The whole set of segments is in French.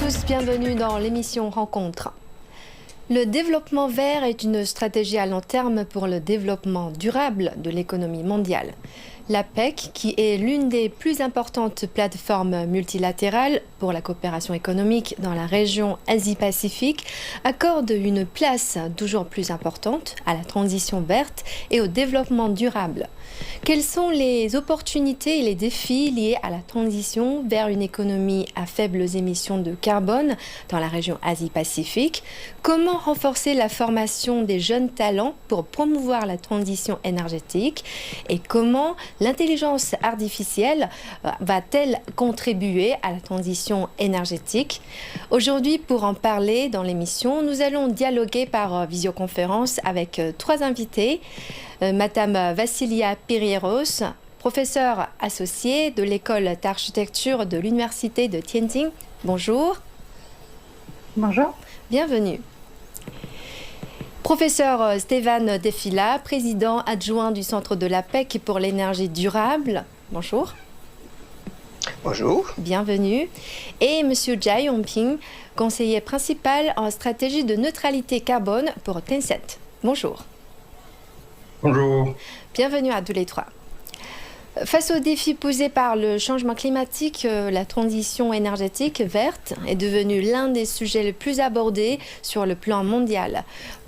tous, bienvenue dans l'émission Rencontre. Le développement vert est une stratégie à long terme pour le développement durable de l'économie mondiale. L'APEC, qui est l'une des plus importantes plateformes multilatérales pour la coopération économique dans la région Asie-Pacifique, accorde une place toujours plus importante à la transition verte et au développement durable. Quelles sont les opportunités et les défis liés à la transition vers une économie à faibles émissions de carbone dans la région Asie-Pacifique? Comment renforcer la formation des jeunes talents pour promouvoir la transition énergétique? Et comment l'intelligence artificielle va-t-elle contribuer à la transition énergétique? Aujourd'hui, pour en parler dans l'émission, nous allons dialoguer par visioconférence avec trois invités. Madame Vassilia Pirieros, professeure associée de l'école d'architecture de l'université de Tianjin. Bonjour. Bonjour. Bienvenue. Professeur Stéphane Defila, président adjoint du Centre de l'APEC pour l'énergie durable. Bonjour. Bonjour. Bienvenue. Et Monsieur Jia Yongping, conseiller principal en stratégie de neutralité carbone pour Tencent. Bonjour. Bonjour. Bienvenue à tous les trois. Face aux défis posés par le changement climatique, la transition énergétique verte est devenue l'un des sujets les plus abordés sur le plan mondial.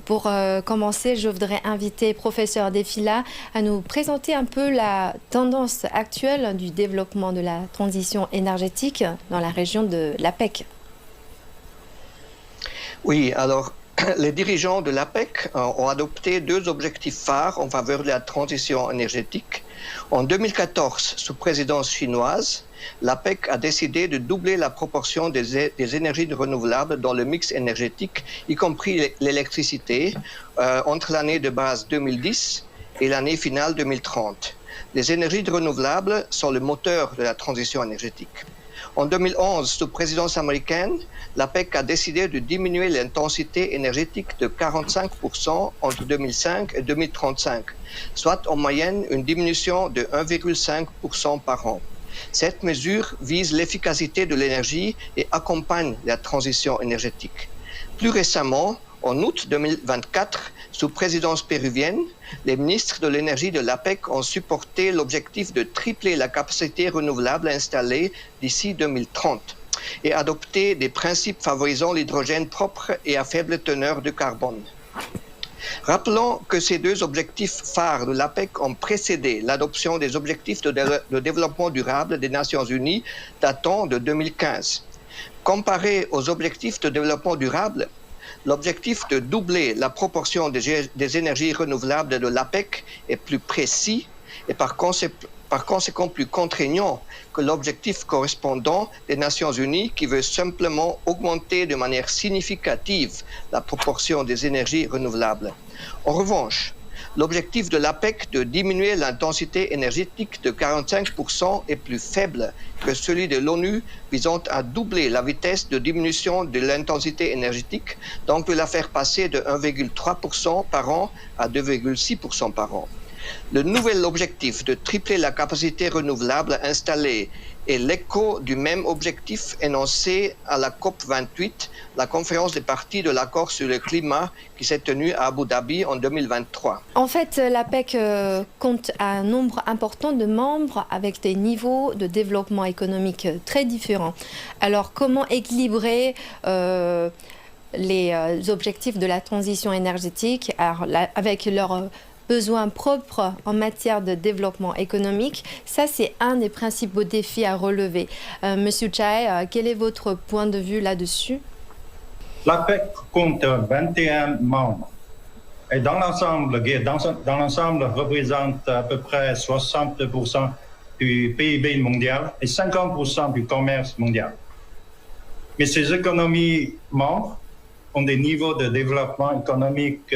Pour commencer, je voudrais inviter professeur Defila à nous présenter un peu la tendance actuelle du développement de la transition énergétique dans la région de l'APEC. Oui, alors les dirigeants de l'APEC ont adopté deux objectifs phares en faveur de la transition énergétique. En 2014, sous présidence chinoise, l'APEC a décidé de doubler la proportion des énergies renouvelables dans le mix énergétique, y compris l'électricité, entre l'année de base 2010 et l'année finale 2030. Les énergies renouvelables sont le moteur de la transition énergétique. En 2011, sous présidence américaine, l'APEC a décidé de diminuer l'intensité énergétique de 45% entre 2005 et 2035, soit en moyenne une diminution de 1,5% par an. Cette mesure vise l'efficacité de l'énergie et accompagne la transition énergétique. Plus récemment, en août 2024, sous présidence péruvienne, les ministres de l'énergie de l'APEC ont supporté l'objectif de tripler la capacité renouvelable installée d'ici 2030 et adopté des principes favorisant l'hydrogène propre et à faible teneur de carbone. Rappelons que ces deux objectifs phares de l'APEC ont précédé l'adoption des objectifs de développement durable des Nations Unies datant de 2015. Comparé aux objectifs de développement durable, l'objectif de doubler la proportion des énergies renouvelables de l'APEC est plus précis et par conséquent plus contraignant que l'objectif correspondant des Nations Unies qui veut simplement augmenter de manière significative la proportion des énergies renouvelables. En revanche, l'objectif de l'APEC de diminuer l'intensité énergétique de 45% est plus faible que celui de l'ONU visant à doubler la vitesse de diminution de l'intensité énergétique, donc de la faire passer de 1,3% par an à 2,6% par an. Le nouvel objectif de tripler la capacité renouvelable installée est l'écho du même objectif énoncé à la COP28, la conférence des parties de l'accord sur le climat qui s'est tenue à Abu Dhabi en 2023. En fait, l'APEC compte un nombre important de membres avec des niveaux de développement économique très différents. Alors, comment équilibrer les objectifs de la transition énergétique avec leurs besoins propres en matière de développement économique? Ça, c'est un des principaux défis à relever. Monsieur Chai, quel est votre point de vue là-dessus? L'APEC compte 21 membres et dans l'ensemble représente à peu près 60% du PIB mondial et 50% du commerce mondial. Mais ces économies membres ont des niveaux de développement économique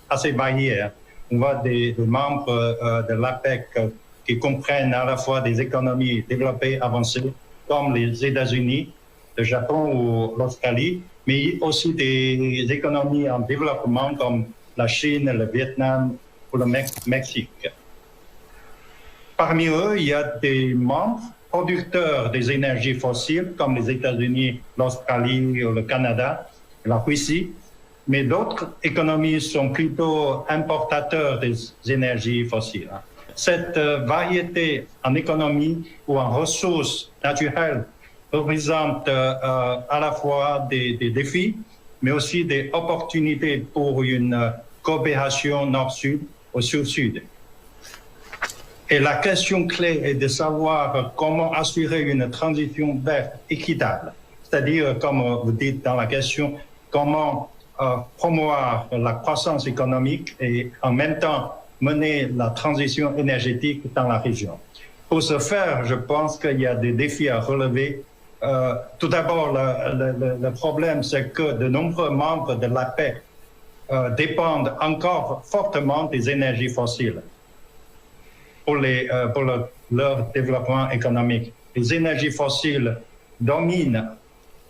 assez variés. On voit des membres de l'APEC qui comprennent à la fois des économies développées avancées comme les États-Unis, le Japon ou l'Australie, mais aussi des économies en développement comme la Chine, le Vietnam ou le Mexique. Parmi eux, il y a des membres producteurs des énergies fossiles, comme les États-Unis, l'Australie, le Canada, la Russie, mais d'autres économies sont plutôt importateurs des énergies fossiles. Cette variété en économie ou en ressources naturelles représente à la fois des défis, mais aussi des opportunités pour une coopération nord-sud ou sud-sud. Et la question clé est de savoir comment assurer une transition verte équitable. C'est-à-dire, comme vous dites dans la question, comment promouvoir la croissance économique et en même temps mener la transition énergétique dans la région. Pour ce faire, je pense qu'il y a des défis à relever. Tout d'abord, le problème, c'est que de nombreux membres de l'APEC dépendent encore fortement des énergies fossiles pour leur développement économique. Les énergies fossiles dominent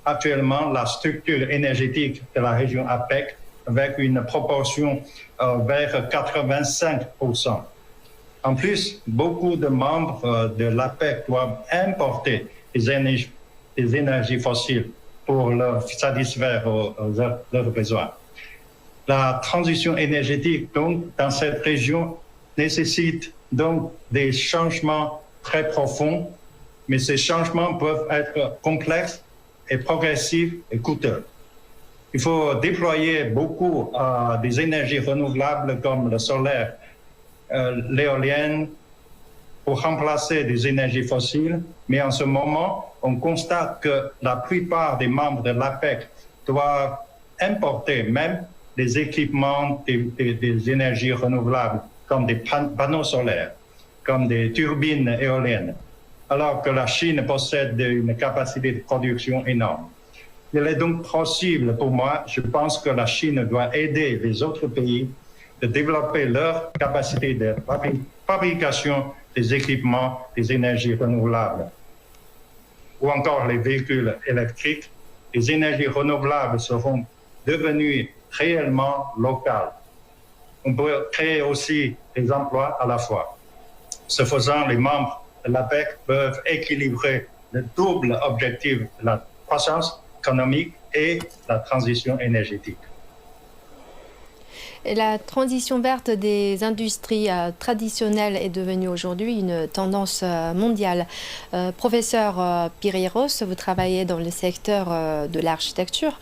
actuellement la structure énergétique de la région APEC avec une proportion vers 85%. En plus, beaucoup de membres de l'APEC doivent importer des énergies fossiles pour satisfaire leurs besoins. La transition énergétique, donc, dans cette région, nécessite donc des changements très profonds, mais ces changements peuvent être complexes et progressifs et coûteux. Il faut déployer beaucoup des énergies renouvelables comme le solaire, l'éolienne, pour remplacer des énergies fossiles, mais en ce moment, on constate que la plupart des membres de l'APEC doivent importer même des équipements des énergies renouvelables, comme des panneaux solaires, comme des turbines éoliennes, alors que la Chine possède une capacité de production énorme. Il est donc possible pour moi, je pense que la Chine doit aider les autres pays de développer leur capacité de fabrication des équipements des énergies renouvelables, ou encore les véhicules électriques. Les énergies renouvelables seront devenues réellement locales. On peut créer aussi des emplois à la fois. Ce faisant, les membres de l'APEC peuvent équilibrer le double objectif de la croissance économique et la transition énergétique. La transition verte des industries traditionnelles est devenue aujourd'hui une tendance mondiale. Professeur Piriros, vous travaillez dans le secteur de l'architecture.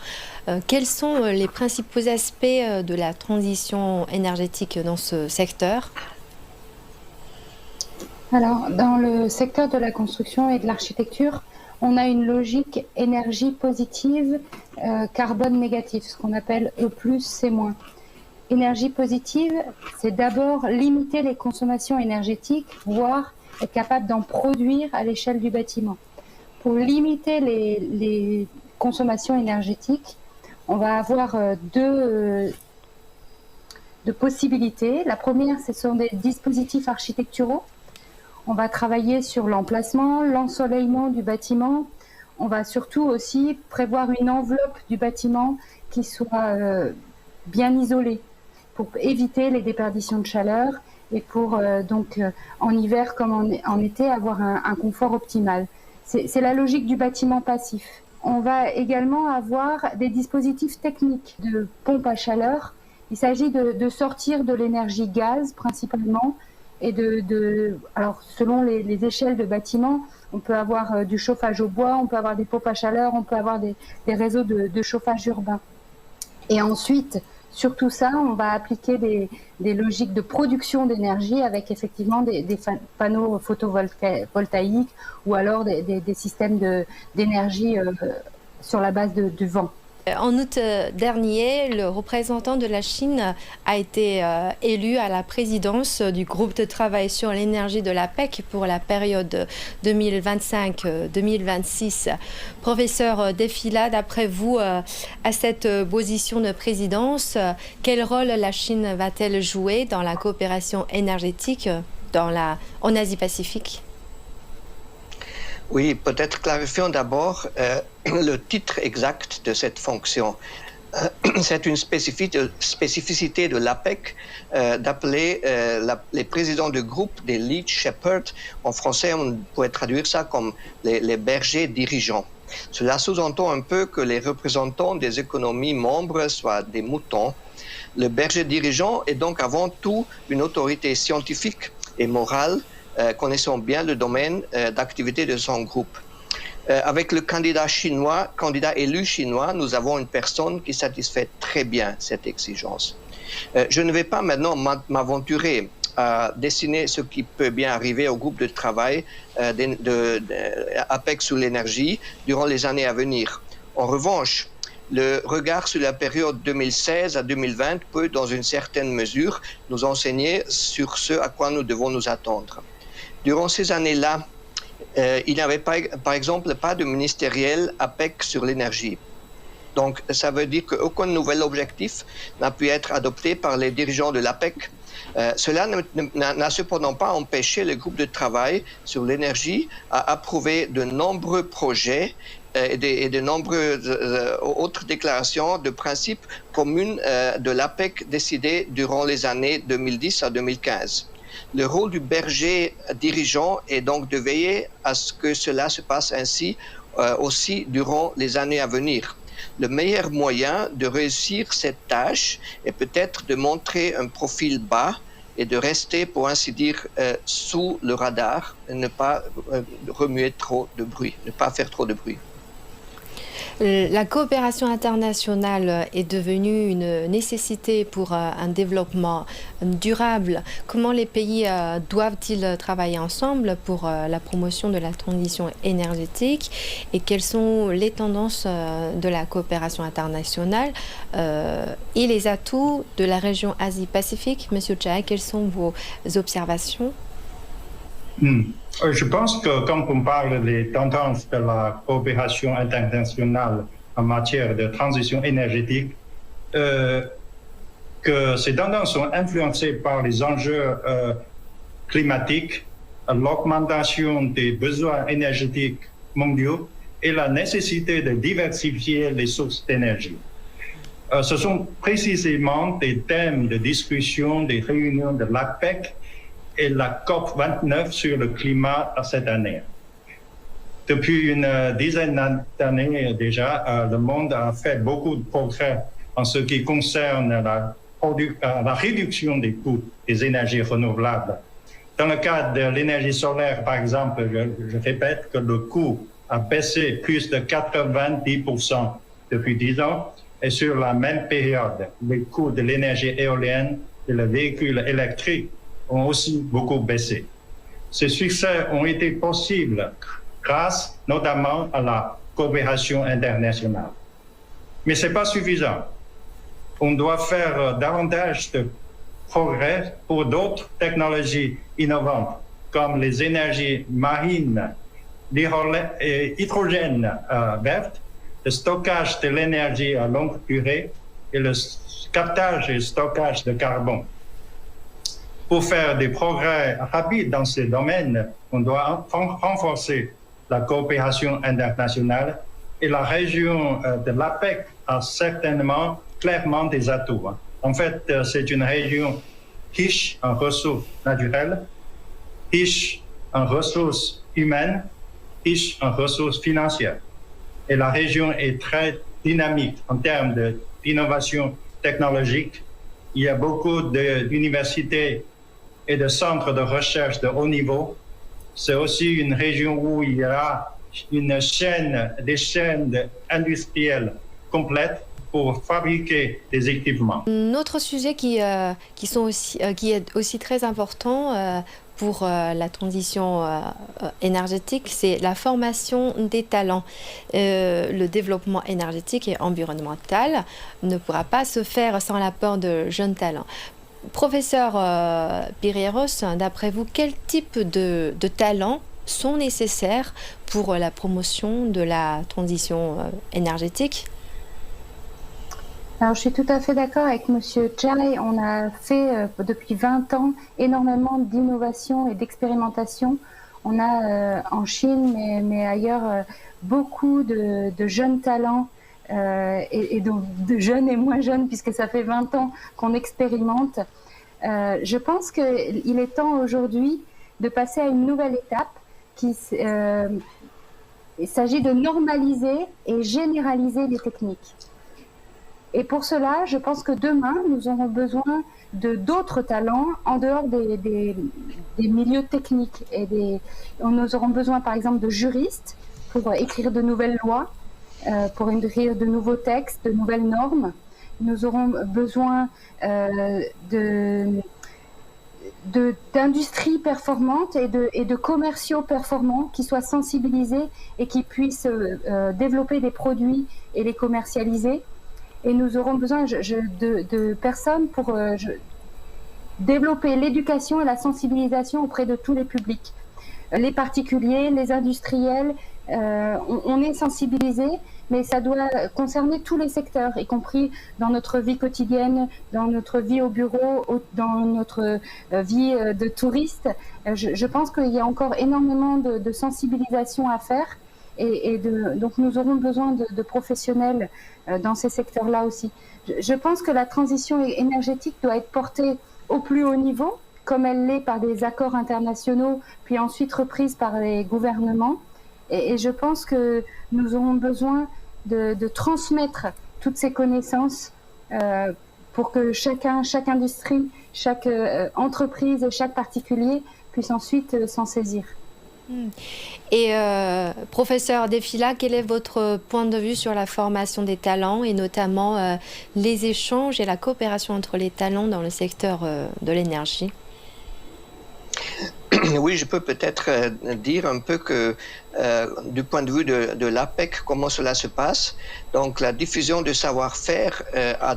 Quels sont les principaux aspects de la transition énergétique dans ce secteur ? Alors, dans le secteur de la construction et de l'architecture, on a une logique énergie positive, carbone négatif, ce qu'on appelle E+, C-. Énergie positive, c'est d'abord limiter les consommations énergétiques, voire être capable d'en produire à l'échelle du bâtiment. Pour limiter les consommations énergétiques, on va avoir deux possibilités. La première, ce sont des dispositifs architecturaux. On va travailler sur l'emplacement, l'ensoleillement du bâtiment. On va surtout aussi prévoir une enveloppe du bâtiment qui soit bien isolée pour éviter les déperditions de chaleur et pour en hiver comme en été avoir un confort optimal. C'est la logique du bâtiment passif. On va également avoir des dispositifs techniques de pompe à chaleur. Il s'agit de sortir de l'énergie gaz principalement et alors selon les échelles de bâtiments, on peut avoir du chauffage au bois, on peut avoir des pompes à chaleur, on peut avoir des réseaux de chauffage urbain. Et ensuite, sur tout ça, on va appliquer des logiques de production d'énergie avec effectivement des panneaux photovoltaïques ou alors des systèmes d'énergie sur la base du vent. En août dernier, le représentant de la Chine a été élu à la présidence du groupe de travail sur l'énergie de l'APEC pour la période 2025-2026. Professeur Defila, d'après vous, à cette position de présidence, quel rôle la Chine va-t-elle jouer dans la coopération énergétique en Asie-Pacifique ? Oui, peut-être clarifions d'abord le titre exact de cette fonction. c'est une spécificité de l'APEC d'appeler les présidents de groupe des lead shepherds. En français, on pourrait traduire ça comme les bergers dirigeants. Cela sous-entend un peu que les représentants des économies membres soient des moutons. Le berger dirigeant est donc avant tout une autorité scientifique et morale connaissant bien le domaine d'activité de son groupe. Avec le candidat élu chinois, nous avons une personne qui satisfait très bien cette exigence. Je ne vais pas maintenant m'aventurer à dessiner ce qui peut bien arriver au groupe de travail d'APEC sur l'énergie durant les années à venir. En revanche, le regard sur la période 2016 à 2020 peut, dans une certaine mesure, nous enseigner sur ce à quoi nous devons nous attendre. Durant ces années-là, il n'y avait par exemple pas de ministériel APEC sur l'énergie. Donc, ça veut dire qu'aucun nouvel objectif n'a pu être adopté par les dirigeants de l'APEC. Cela n'a cependant pas empêché le groupe de travail sur l'énergie à approuver de nombreux projets et de nombreuses autres déclarations de principes communes de l'APEC décidées durant les années 2010 à 2015. Le rôle du berger dirigeant est donc de veiller à ce que cela se passe ainsi aussi durant les années à venir. Le meilleur moyen de réussir cette tâche est peut-être de montrer un profil bas et de rester, pour ainsi dire, sous le radar, et ne pas remuer trop de bruit, ne pas faire trop de bruit. La coopération internationale est devenue une nécessité pour un développement durable. Comment les pays doivent-ils travailler ensemble pour la promotion de la transition énergétique et quelles sont les tendances de la coopération internationale et les atouts de la région Asie-Pacifique? Monsieur Chai, quelles sont vos observations? Je pense que quand on parle des tendances de la coopération internationale en matière de transition énergétique, que ces tendances sont influencées par les enjeux climatiques, l'augmentation des besoins énergétiques mondiaux et la nécessité de diversifier les sources d'énergie. Ce sont précisément des thèmes de discussion des réunions de l'APEC et la COP29 sur le climat cette année. Depuis une dizaine d'années déjà, le monde a fait beaucoup de progrès en ce qui concerne la réduction des coûts des énergies renouvelables. Dans le cadre de l'énergie solaire, par exemple, je répète que le coût a baissé plus de 90% depuis 10 ans, et sur la même période, les coûts de l'énergie éolienne et le véhicule électrique ont aussi beaucoup baissé. Ces succès ont été possibles grâce notamment à la coopération internationale. Mais ce n'est pas suffisant. On doit faire davantage de progrès pour d'autres technologies innovantes, comme les énergies marines, l'hydrogène vert, le stockage de l'énergie à longue durée et le captage et stockage de carbone. Pour faire des progrès rapides dans ces domaines, on doit renforcer la coopération internationale et la région de l'APEC a certainement clairement des atouts. En fait, c'est une région riche en ressources naturelles, riche en ressources humaines, riche en ressources financières. Et la région est très dynamique en termes d'innovation technologique. Il y a beaucoup d'universités et de centres de recherche de haut niveau. C'est aussi une région où il y a des chaînes industrielles complètes pour fabriquer des équipements. Un autre sujet qui est aussi très important pour la transition énergétique, c'est la formation des talents. Le développement énergétique et environnemental ne pourra pas se faire sans l'apport de jeunes talents. Professeur Piriéros, d'après vous, quel type de talents sont nécessaires pour la promotion de la transition énergétique? Alors, je suis tout à fait d'accord avec M. Chai. On a fait depuis 20 ans énormément d'innovation et d'expérimentation. On a en Chine, mais ailleurs, beaucoup de jeunes talents et donc de jeunes et moins jeunes, puisque ça fait 20 ans qu'on expérimente. Je pense qu'il est temps aujourd'hui de passer à une nouvelle étape il s'agit de normaliser et généraliser les techniques. Et pour cela, je pense que demain, nous aurons besoin d'autres talents en dehors des milieux techniques. Nous aurons besoin, par exemple, de juristes pour écrire de nouvelles lois, pour écrire de nouveaux textes, de nouvelles normes. Nous aurons besoin d'industries performantes et de commerciaux performants qui soient sensibilisés et qui puissent développer des produits et les commercialiser. Et nous aurons besoin de personnes pour développer l'éducation et la sensibilisation auprès de tous les publics. Les particuliers, les industriels, on est sensibilisés, mais ça doit concerner tous les secteurs, y compris dans notre vie quotidienne, dans notre vie au bureau, dans notre vie de touriste. Je pense qu'il y a encore énormément de sensibilisation à faire. Donc nous aurons besoin de professionnels dans ces secteurs-là aussi. Je pense que la transition énergétique doit être portée au plus haut niveau, comme elle l'est par des accords internationaux, puis ensuite reprise par les gouvernements. Et je pense que nous aurons besoin de transmettre toutes ces connaissances pour que chaque industrie, chaque entreprise et chaque particulier puisse ensuite s'en saisir. Et professeur Defila, quel est votre point de vue sur la formation des talents et notamment les échanges et la coopération entre les talents dans le secteur de l'énergie? Oui, je peux peut-être dire un peu que du point de vue de l'APEC, comment cela se passe. Donc la diffusion de savoir-faire a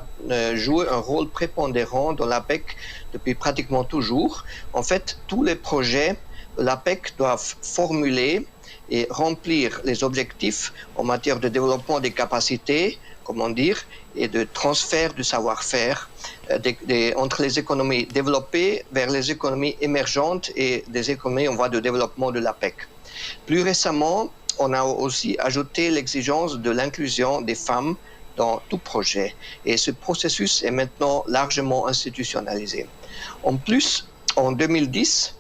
joué un rôle prépondérant dans l'APEC depuis pratiquement toujours. En fait, tous les projets l'APEC doivent formuler et remplir les objectifs en matière de développement des capacités, comment dire, et de transfert du savoir-faire entre les économies développées vers les économies émergentes et des économies en voie de développement de l'APEC. Plus récemment, on a aussi ajouté l'exigence de l'inclusion des femmes dans tout projet. Et ce processus est maintenant largement institutionnalisé. En plus, en 2010,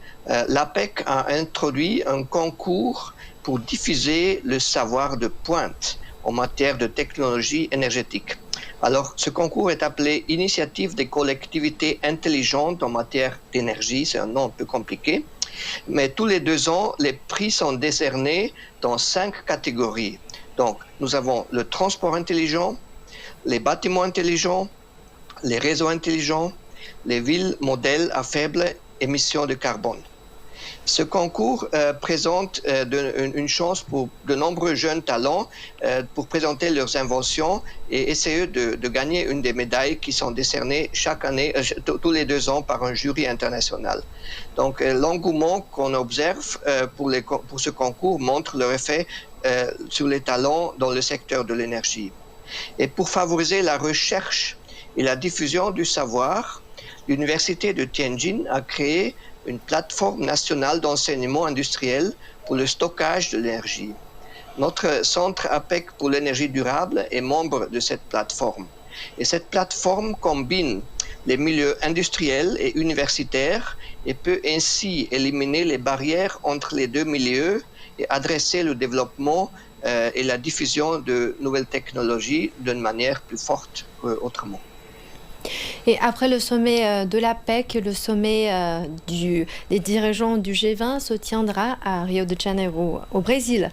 l'APEC a introduit un concours pour diffuser le savoir de pointe en matière de technologie énergétique. Alors, ce concours est appelé Initiative des collectivités intelligentes en matière d'énergie. C'est un nom un peu compliqué. Mais tous les 2 ans, les prix sont décernés dans 5 catégories. Donc, nous avons le transport intelligent, les bâtiments intelligents, les réseaux intelligents, les villes modèles à faible émission de carbone. Ce concours présente une chance pour de nombreux jeunes talents pour présenter leurs inventions et essayer de gagner une des médailles qui sont décernées chaque année, tous les 2 ans par un jury international. Donc l'engouement qu'on observe pour ce concours montre leur effet sur les talents dans le secteur de l'énergie. Et pour favoriser la recherche et la diffusion du savoir, l'Université de Tianjin a créé une plateforme nationale d'enseignement industriel pour le stockage de l'énergie. Notre centre APEC pour l'énergie durable est membre de cette plateforme. Et cette plateforme combine les milieux industriels et universitaires et peut ainsi éliminer les barrières entre les 2 milieux et adresser le développement et la diffusion de nouvelles technologies d'une manière plus forte qu'autrement. Et après le sommet de l'APEC, le sommet des dirigeants du G20 se tiendra à Rio de Janeiro, au Brésil.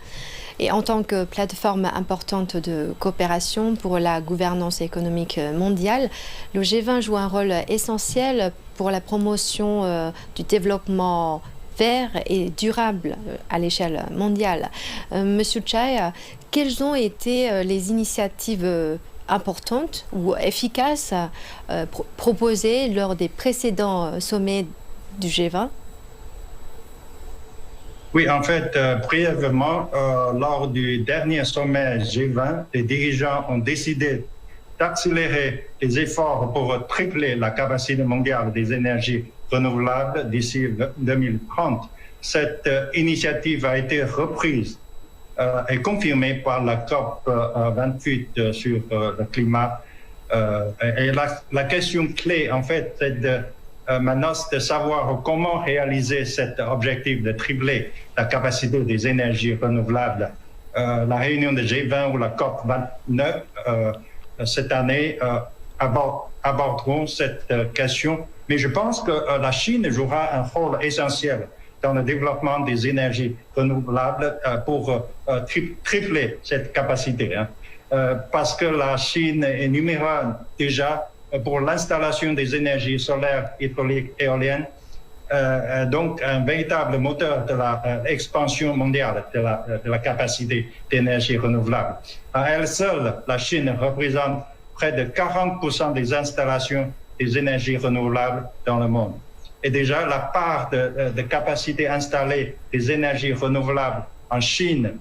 Et en tant que plateforme importante de coopération pour la gouvernance économique mondiale, le G20 joue un rôle essentiel pour la promotion du développement vert et durable à l'échelle mondiale. Monsieur Chai, quelles ont été les initiatives importantes ou efficaces proposées lors des précédents sommets du G20? Oui, en fait, brièvement, lors du dernier sommet G20, les dirigeants ont décidé d'accélérer les efforts pour tripler la capacité mondiale des énergies renouvelables d'ici 2030. Cette initiative a été reprise est confirmée par la COP 28 sur le climat. Et la question clé, en fait, c'est maintenant de savoir comment réaliser cet objectif de tripler la capacité des énergies renouvelables. La réunion de G20 ou la COP 29 cette année aborderont cette question. Mais je pense que la Chine jouera un rôle essentiel dans le développement des énergies renouvelables pour tripler cette capacité. Parce que la Chine est numéro un déjà pour l'installation des énergies solaires, hydrauliques, éoliennes, donc un véritable moteur de l'expansion mondiale de la capacité d'énergie renouvelable. À elle seule, la Chine représente près de 40% des installations des énergies renouvelables dans le monde. Et déjà, la part de capacité installée des énergies renouvelables en Chine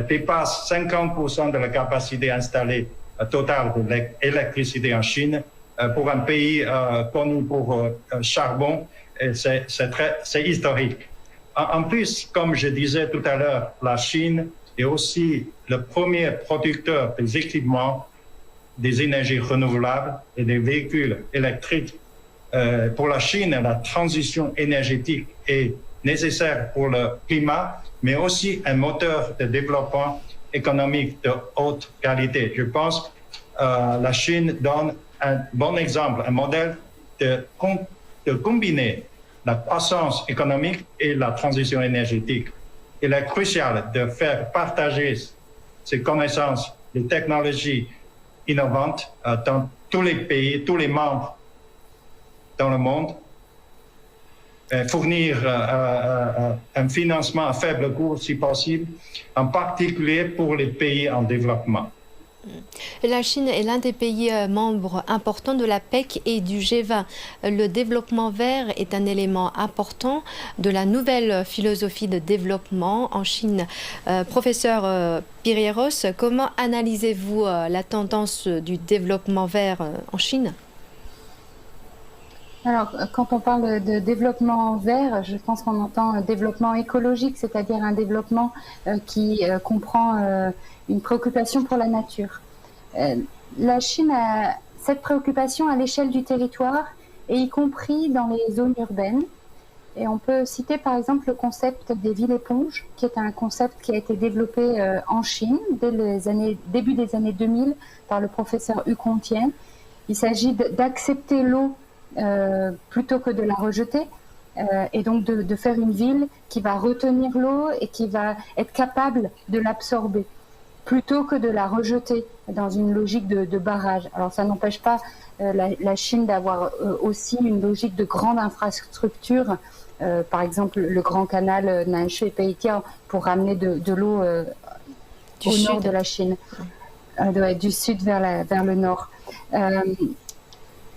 dépasse 50% de la capacité installée totale de l'électricité en Chine. Pour un pays connu pour charbon, c'est historique. En plus, comme je disais tout à l'heure, la Chine est aussi le premier producteur des équipements des énergies renouvelables et des véhicules électriques. Pour la Chine, la transition énergétique est nécessaire pour le climat, mais aussi un moteur de développement économique de haute qualité. Je pense que la Chine donne un bon exemple, un modèle de combiner la croissance économique et la transition énergétique. Il est crucial de faire partager ces connaissances, les technologies innovantes dans tous les pays, tous les membres dans le monde, fournir un financement à faible coût si possible, en particulier pour les pays en développement. La Chine est l'un des pays membres importants de la PEC et du G20. Le développement vert est un élément important de la nouvelle philosophie de développement en Chine. Professeur Pirieros, comment analysez-vous la tendance du développement vert en Chine ? Alors, quand on parle de développement vert, je pense qu'on entend un développement écologique, c'est-à-dire un développement qui comprend une préoccupation pour la nature. La Chine a cette préoccupation à l'échelle du territoire, et y compris dans les zones urbaines. Et on peut citer par exemple le concept des villes éponges, qui est un concept qui a été développé en Chine dès début des années 2000 par le professeur Hu Congtian. Il s'agit d'accepter l'eau plutôt que de la rejeter, et donc de faire une ville qui va retenir l'eau et qui va être capable de l'absorber plutôt que de la rejeter dans une logique de barrage. Alors ça n'empêche pas la Chine d'avoir aussi une logique de grande infrastructure, par exemple le grand canal Nanshui et Peitiao pour ramener de l'eau au nord de la Chine, du sud vers le nord.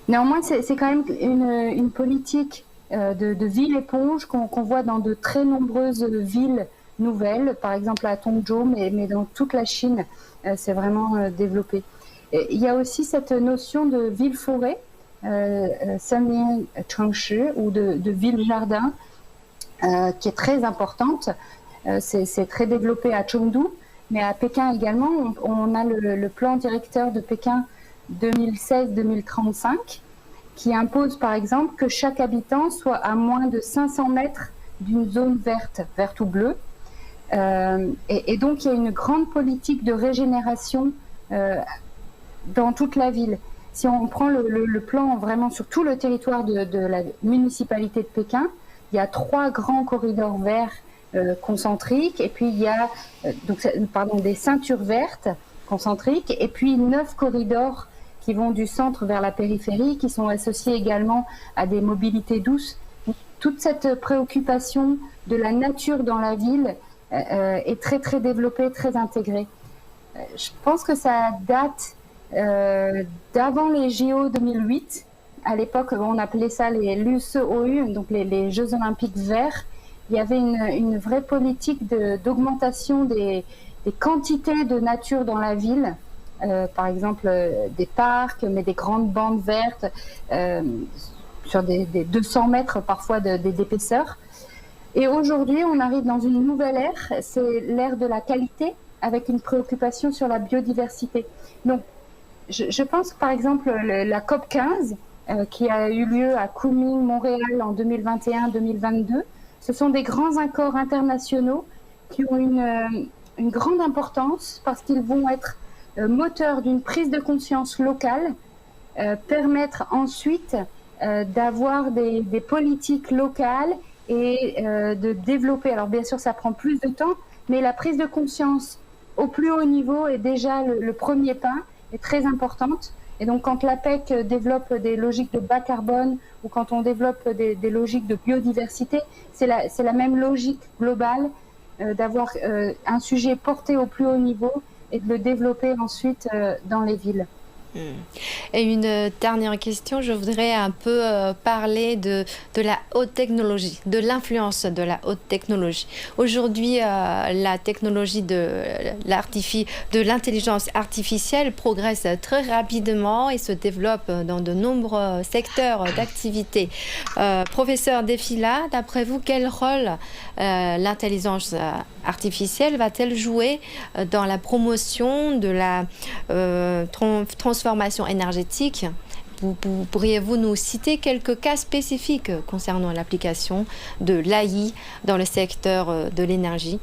Néanmoins, c'est quand même une politique de ville éponge qu'on voit dans de très nombreuses villes nouvelles, par exemple à Tongzhou, mais dans toute la Chine, c'est vraiment développé. Et il y a aussi cette notion de ville-forêt, Sanlian Chengshi, ou de ville-jardin, qui est très importante. C'est très développé à Chengdu, mais à Pékin également. On a le plan directeur de Pékin 2016-2035, qui impose par exemple que chaque habitant soit à moins de 500 mètres d'une zone verte ou bleue. Et donc il y a une grande politique de régénération dans toute la ville. Si on prend le plan vraiment sur tout le territoire de la municipalité de Pékin, il y a 3 grands corridors verts concentriques, et puis il y a des ceintures vertes concentriques, et puis 9 corridors qui vont du centre vers la périphérie, qui sont associés également à des mobilités douces. Toute cette préoccupation de la nature dans la ville est très très développée, très intégrée. Je pense que ça date d'avant les JO 2008. À l'époque, on appelait ça les LUSOU, donc les Jeux Olympiques verts. Il y avait une vraie politique d'augmentation des quantités de nature dans la ville. Par exemple des parcs, mais des grandes bandes vertes sur des 200 mètres parfois d'épaisseur. Et aujourd'hui, on arrive dans une nouvelle ère, c'est l'ère de la qualité, avec une préoccupation sur la biodiversité. Donc, je pense que, par exemple, la COP 15, qui a eu lieu à Kunming, Montréal, en 2021-2022, ce sont des grands accords internationaux qui ont une grande importance parce qu'ils vont être moteurs d'une prise de conscience locale, permettre ensuite d'avoir des politiques locales et de développer. Alors bien sûr, ça prend plus de temps, mais la prise de conscience au plus haut niveau est déjà le premier pas, est très importante. Et donc quand l'APEC développe des logiques de bas carbone ou quand on développe des logiques de biodiversité, c'est la même logique globale d'avoir un sujet porté au plus haut niveau et de le développer ensuite dans les villes. Et une dernière question, je voudrais un peu parler de la haute technologie, de l'influence de la haute technologie. Aujourd'hui, la technologie de l'intelligence artificielle progresse très rapidement et se développe dans de nombreux secteurs d'activité. Professeur Defila, d'après vous, quel rôle l'intelligence artificielle va-t-elle jouer dans la promotion de la transformation énergétique? Pourriez-vous nous citer quelques cas spécifiques concernant l'application de l'AI dans le secteur de l'énergie?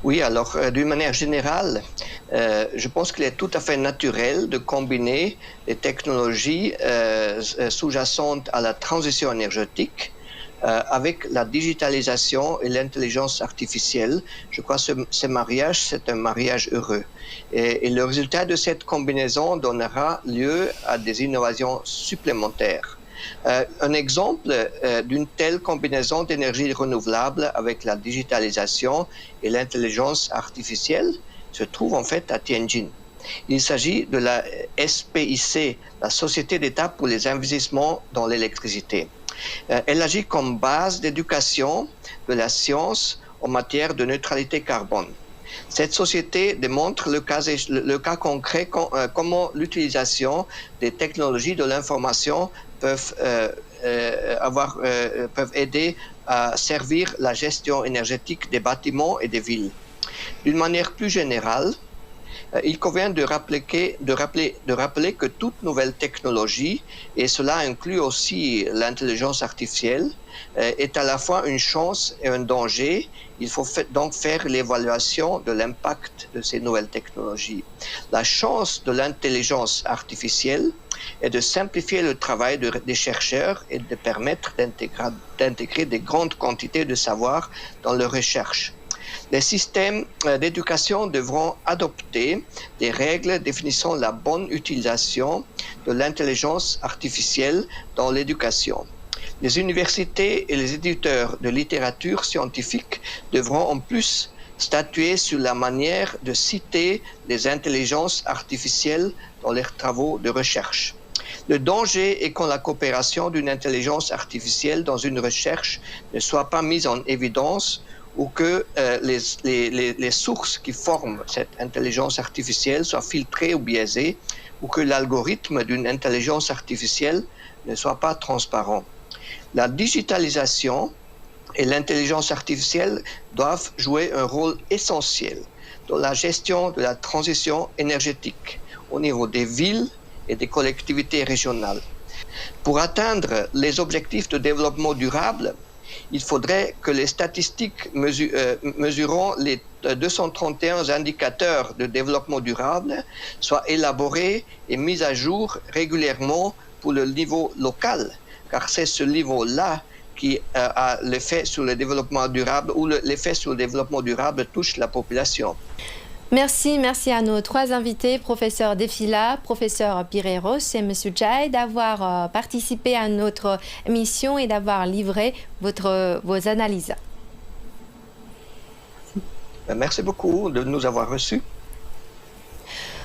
Oui, alors d'une manière générale, je pense qu'il est tout à fait naturel de combiner les technologies sous-jacentes à la transition énergétique avec la digitalisation et l'intelligence artificielle. Je crois que ce mariage, c'est un mariage heureux. Et le résultat de cette combinaison donnera lieu à des innovations supplémentaires. Un exemple d'une telle combinaison d'énergie renouvelable avec la digitalisation et l'intelligence artificielle se trouve en fait à Tianjin. Il s'agit de la SPIC, la Société d'État pour les investissements dans l'électricité. Elle agit comme base d'éducation de la science en matière de neutralité carbone. Cette société démontre le cas concret comment l'utilisation des technologies de l'information peuvent aider à servir la gestion énergétique des bâtiments et des villes. D'une manière plus générale, il convient de rappeler que toute nouvelle technologie, et cela inclut aussi l'intelligence artificielle, est à la fois une chance et un danger. Il faut donc faire l'évaluation de l'impact de ces nouvelles technologies. La chance de l'intelligence artificielle est de simplifier le travail des chercheurs et de permettre d'intégrer des grandes quantités de savoir dans leurs recherches. Les systèmes d'éducation devront adopter des règles définissant la bonne utilisation de l'intelligence artificielle dans l'éducation. Les universités et les éditeurs de littérature scientifique devront en plus statuer sur la manière de citer les intelligences artificielles dans leurs travaux de recherche. Le danger est quand la coopération d'une intelligence artificielle dans une recherche ne soit pas mise en évidence ou que les sources qui forment cette intelligence artificielle soient filtrées ou biaisées, ou que l'algorithme d'une intelligence artificielle ne soit pas transparent. La digitalisation et l'intelligence artificielle doivent jouer un rôle essentiel dans la gestion de la transition énergétique au niveau des villes et des collectivités régionales. Pour atteindre les objectifs de développement durable, il faudrait que les statistiques mesurant les 231 indicateurs de développement durable soient élaborés et mis à jour régulièrement pour le niveau local, car c'est ce niveau-là qui a l'effet sur le développement durable, ou l'effet sur le développement durable touche la population. Merci à nos trois invités, professeur Defila, professeur Pireiros et M. Jai, d'avoir participé à notre émission et d'avoir livré vos analyses. Merci beaucoup de nous avoir reçus.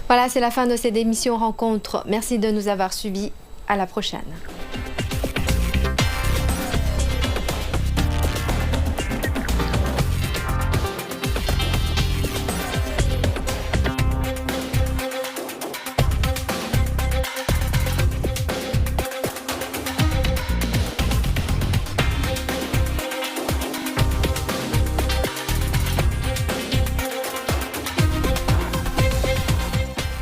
Voilà, c'est la fin de cette émission Rencontre. Merci de nous avoir suivis. À la prochaine.